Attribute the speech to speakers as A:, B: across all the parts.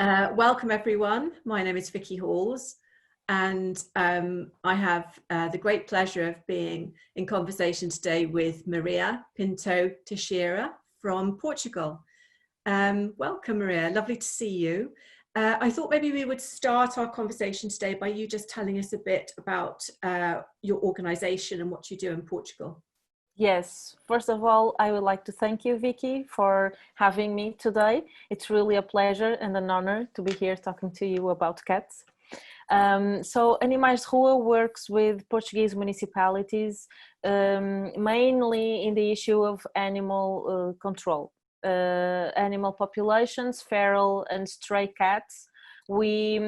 A: Welcome everyone. My name is Vicky Halls, and I have the great pleasure of being in conversation today with Maria Pinto Teixeira from Portugal. Welcome, Maria. Lovely to see you. I thought maybe we would start our conversation today by you just telling us a bit about your organisation and what you do in Portugal.
B: Yes, first of all, I would like to thank you, Vicky, for having me today. It's really a pleasure and an honor to be here talking to you about cats. So Animais de Rua works with Portuguese municipalities, mainly in the issue of animal control. Animal populations, feral and stray cats. We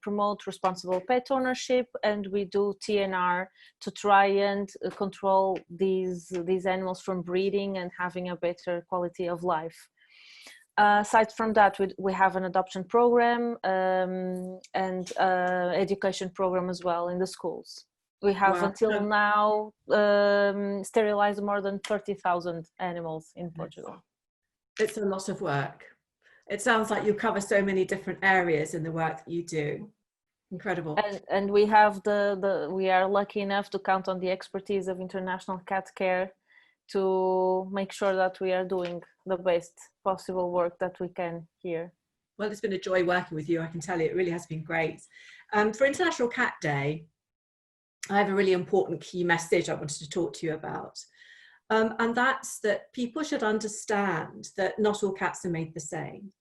B: promote responsible pet ownership, and we do TNR to try and control these animals from breeding and having a better quality of life. Aside from that, we have an adoption program and education program as well in the schools. We have until now sterilized more than 30,000 animals in Portugal.
A: It's a lot of work. It sounds like you cover so many different areas in the work that you do. Incredible.
B: And we have we are lucky enough to count on the expertise of International Cat Care to make sure that we are doing the best possible work that we can here.
A: Well, it's been a joy working with you. I can tell you, it really has been great. For International Cat Day, I have a really important key message I wanted to talk to you about. And that's that people should understand that not all cats are made the same.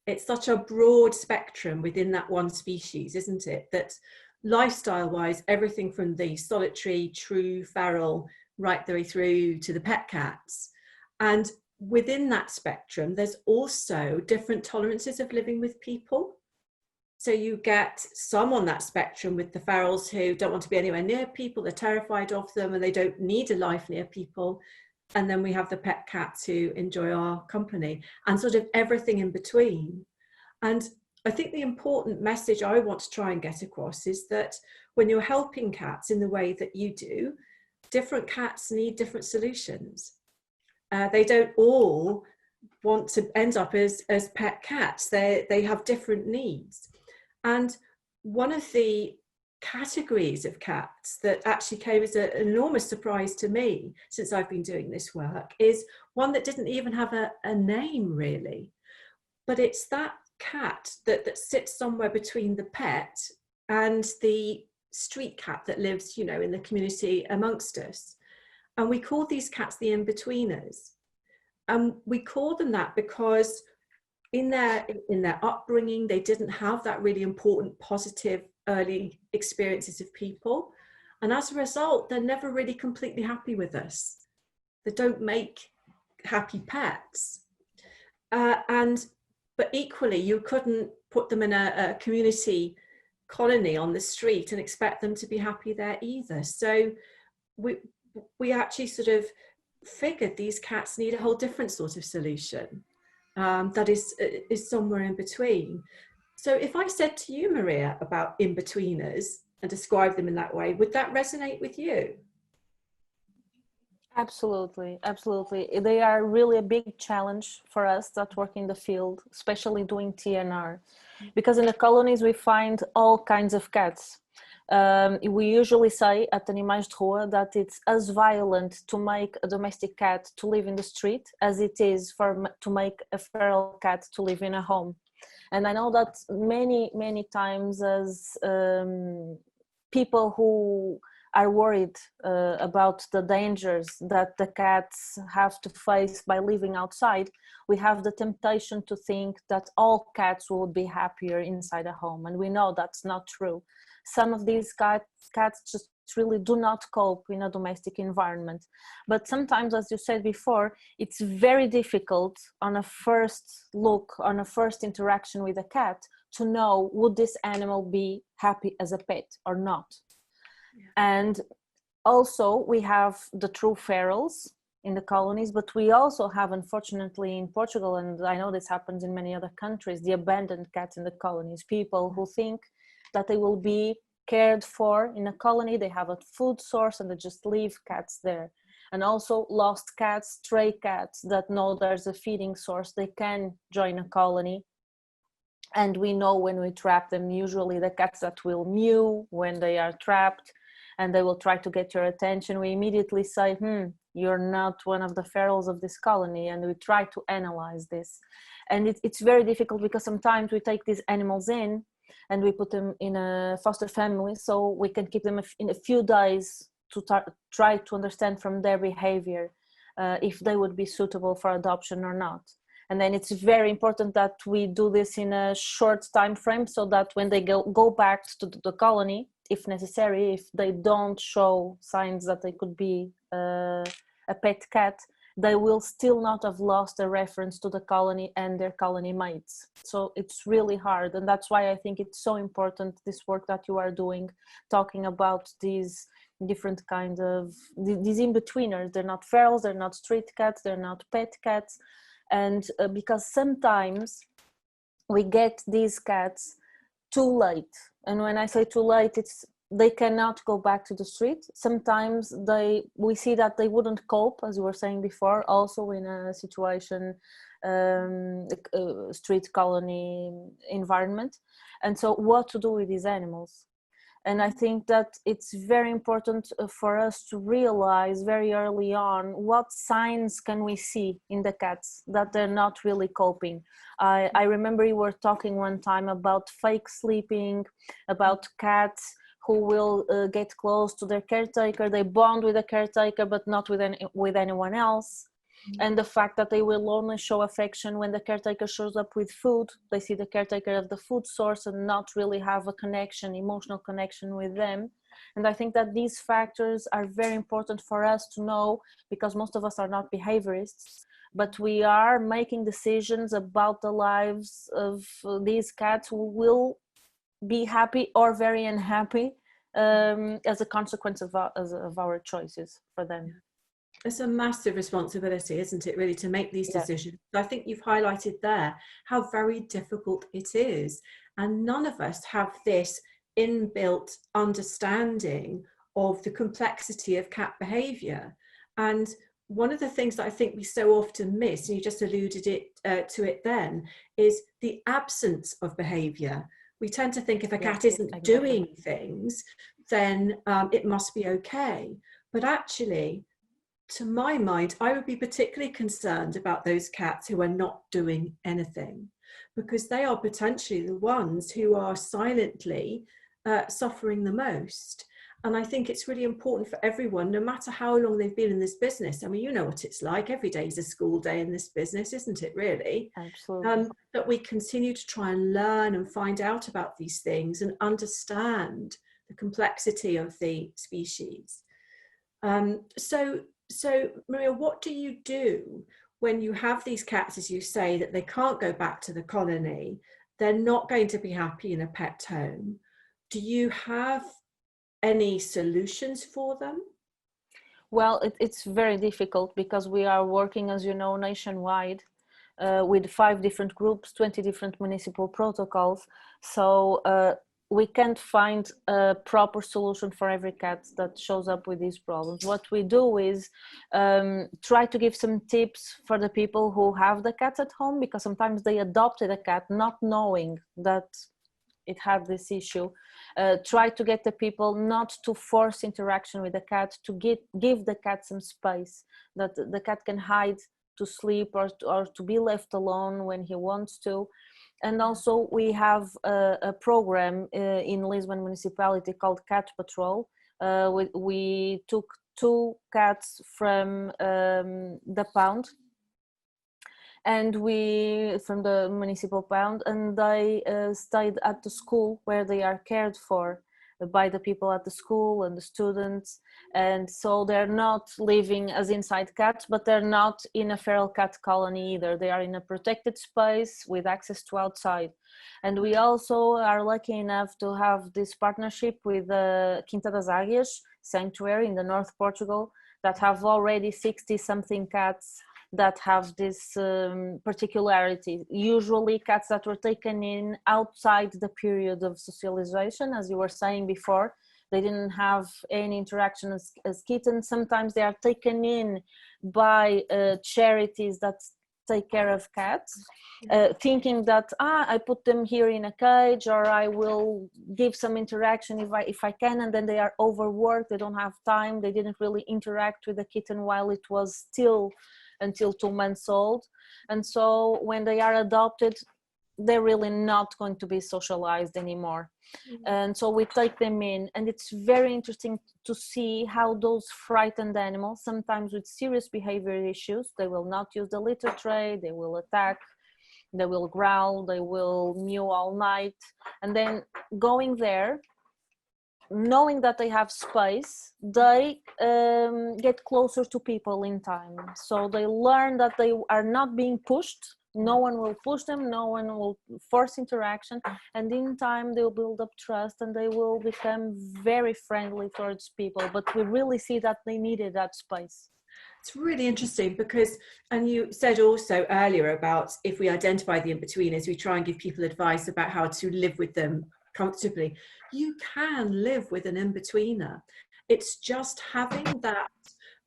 A: It's such a broad spectrum within that one species, isn't it? That lifestyle-wise, everything from the solitary, true, feral, right the way through to the pet cats. And within that spectrum, there's also different tolerances of living with people. So you get some on that spectrum with the ferals who don't want to be anywhere near people, they're terrified of them and they don't need a life near people. And then we have the pet cats who enjoy our company and sort of everything in between. And I think the important message I want to try and get across is that when you're helping cats in the way that you do, different cats need different solutions. They don't all want to end up as pet cats. They have different needs. And one of the categories of cats that actually came as an enormous surprise to me since I've been doing this work is one that didn't even have a name really, but it's that cat that sits somewhere between the pet and the street cat that lives, you know, in the community amongst us. And we call these cats the in-betweeners. And we call them that because in their upbringing, they didn't have that really important positive early experiences of people. And as a result, they're never really completely happy with us. They don't make happy pets. But equally, you couldn't put them in a community colony on the street and expect them to be happy there either. So we actually sort of figured these cats need a whole different sort of solution. That is somewhere in between. So if I said to you, Maria, about in-betweeners and describe them in that way, would that resonate with you?
B: Absolutely, absolutely. They are really a big challenge for us that work in the field, especially doing TNR, because in the colonies we find all kinds of cats. We usually say at Animais de Rua that it's as violent to make a domestic cat to live in the street as it is to make a feral cat to live in a home. And I know that many times as people who are worried about the dangers that the cats have to face by living outside, we have the temptation to think that all cats would be happier inside a home. And we know that's not true. Some of these cats just really do not cope in a domestic environment. But sometimes, as you said before, it's very difficult on a first look, on a first interaction with a cat, to know would this animal be happy as a pet or not. Yeah. And also we have the true ferals in the colonies, but we also have, unfortunately, in Portugal, and I know this happens in many other countries, the abandoned cats in the colonies, people who think that they will be cared for in a colony, they have a food source and they just leave cats there. And also lost cats, stray cats that know there's a feeding source, they can join a colony. And we know when we trap them, usually the cats that will mew when they are trapped and they will try to get your attention, we immediately say, you're not one of the ferals of this colony, and we try to analyze this. And it's very difficult because sometimes we take these animals in and we put them in a foster family so we can keep them in a few days to try to understand from their behavior if they would be suitable for adoption or not. And then it's very important that we do this in a short time frame so that when they go back to the colony, if necessary, if they don't show signs that they could be a pet cat, they will still not have lost a reference to the colony and their colony mates. So it's really hard. And that's why I think it's so important, this work that you are doing, talking about these different kinds of, these in-betweeners. They're not ferals, they're not street cats, they're not pet cats. And because sometimes we get these cats too late. And when I say too late, it's they cannot go back to the street. Sometimes we see that they wouldn't cope, as you were saying before, also in a situation, street colony environment. And so what to do with these animals? And I think that it's very important for us to realize very early on what signs can we see in the cats that they're not really coping. I remember you were talking one time about fake sleeping, about cats who will get close to their caretaker, they bond with the caretaker but not with anyone else. And the fact that they will only show affection when the caretaker shows up with food. They see the caretaker of the food source and not really have a connection, emotional connection with them. And I think that these factors are very important for us to know, because most of us are not behaviorists, but we are making decisions about the lives of these cats who will be happy or very unhappy as a consequence of our choices for them.
A: It's a massive responsibility, isn't it, really, to make these decisions. I think you've highlighted there how very difficult it is. And none of us have this inbuilt understanding of the complexity of cat behavior. And one of the things that I think we so often miss, and you just alluded to it then, is the absence of behavior. We tend to think if a cat isn't doing things, then it must be okay. But actually, to my mind, I would be particularly concerned about those cats who are not doing anything, because they are potentially the ones who are silently suffering the most. And I think it's really important for everyone, no matter how long they've been in this business. I mean, you know what it's like. Every day is a school day in this business, isn't it, really?
B: Absolutely.
A: That we continue to try and learn and find out about these things and understand the complexity of the species. So Maria, what do you do when you have these cats, as you say, that they can't go back to the colony, they're not going to be happy in a pet home? Do you have any solutions for them?
B: Well, it's very difficult because we are working, as you know, nationwide with 5 different groups, 20 different municipal protocols. So we can't find a proper solution for every cat that shows up with these problems. What we do is try to give some tips for the people who have the cats at home, because sometimes they adopted a cat not knowing that it had this issue. Try to get the people not to force interaction with the cat, to give the cat some space, that the cat can hide to sleep or to be left alone when he wants to. And also we have a program in Lisbon municipality called Cat Patrol. We took 2 cats from the pound, and from the municipal pound, and they stayed at the school where they are cared for by the people at the school and the students. And so they're not living as inside cats, but they're not in a feral cat colony either. They are in a protected space with access to outside. And we also are lucky enough to have this partnership with the Quinta das Águias sanctuary in the North Portugal, that have already 60 something cats that have this particularity. Usually cats that were taken in outside the period of socialization, as you were saying before. They didn't have any interaction as kittens. Sometimes they are taken in by charities that take care of cats, thinking that I put them here in a cage, or I will give some interaction if I can, and then they are overworked, they don't have time, they didn't really interact with the kitten while it was still until 2 months old. And so when they are adopted, they're really not going to be socialized anymore. And so we take them in, and it's very interesting to see how those frightened animals, sometimes with serious behavior issues, they will not use the litter tray, they will attack, they will growl, they will mew all night. And then going there, knowing that they have space, they get closer to people in time. So they learn that they are not being pushed. No one will push them, no one will force interaction, and in time they'll build up trust and they will become very friendly towards people. But we really see that they needed that space.
A: It's really interesting because, and you said also earlier about if we identify the in-betweeners, we try and give people advice about how to live with them comfortably. You can live with an in-betweener. It's just having that,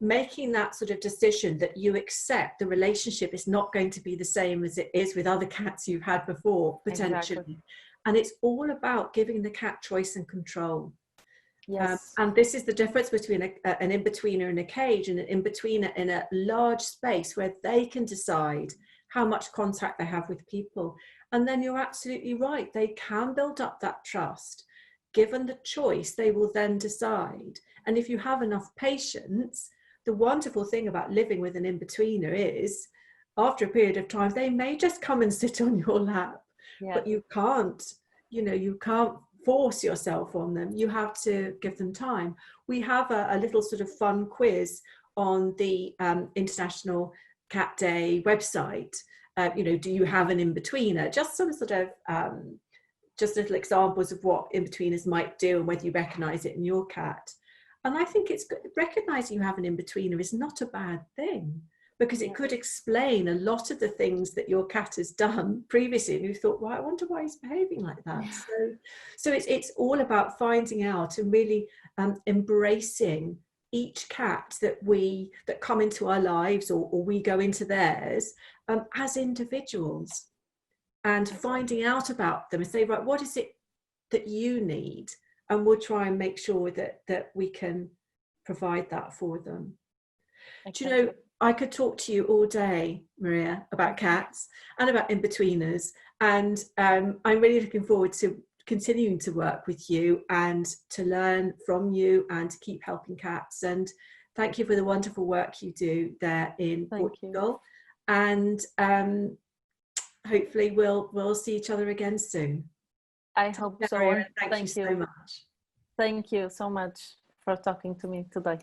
A: making that sort of decision that you accept the relationship is not going to be the same as it is with other cats you've had before, potentially. Exactly. And it's all about giving the cat choice and control.
B: Yes.
A: And this is the difference between an in-betweener in a cage and an in-betweener in a large space where they can decide how much contact they have with people. And then you're absolutely right. They can build up that trust. Given the choice, they will then decide. And if you have enough patience, the wonderful thing about living with an in-betweener is after a period of time, they may just come and sit on your lap, but you can't, you can't force yourself on them. You have to give them time. We have a little sort of fun quiz on the International Cat Day website. Do you have an in-betweener? Just some sort of just little examples of what in-betweeners might do and whether you recognize it in your cat. And I think it's good. Recognizing you have an in-betweener is not a bad thing, because it could explain a lot of the things that your cat has done previously, and you thought, well, I wonder why he's behaving like that. So it's all about finding out and really embracing each cat that come into our lives or we go into theirs as individuals, and finding out about them and say, right, what is it that you need? And we'll try and make sure that we can provide that for them. Do you know, I could talk to you all day, Maria, about cats and about in-betweeners. And I'm really looking forward to continuing to work with you and to learn from you and to keep helping cats. And thank you for the wonderful work you do there in Portugal. And hopefully we'll see each other again soon.
B: I hope so.
A: Thank you so much.
B: Thank you so much for talking to me today.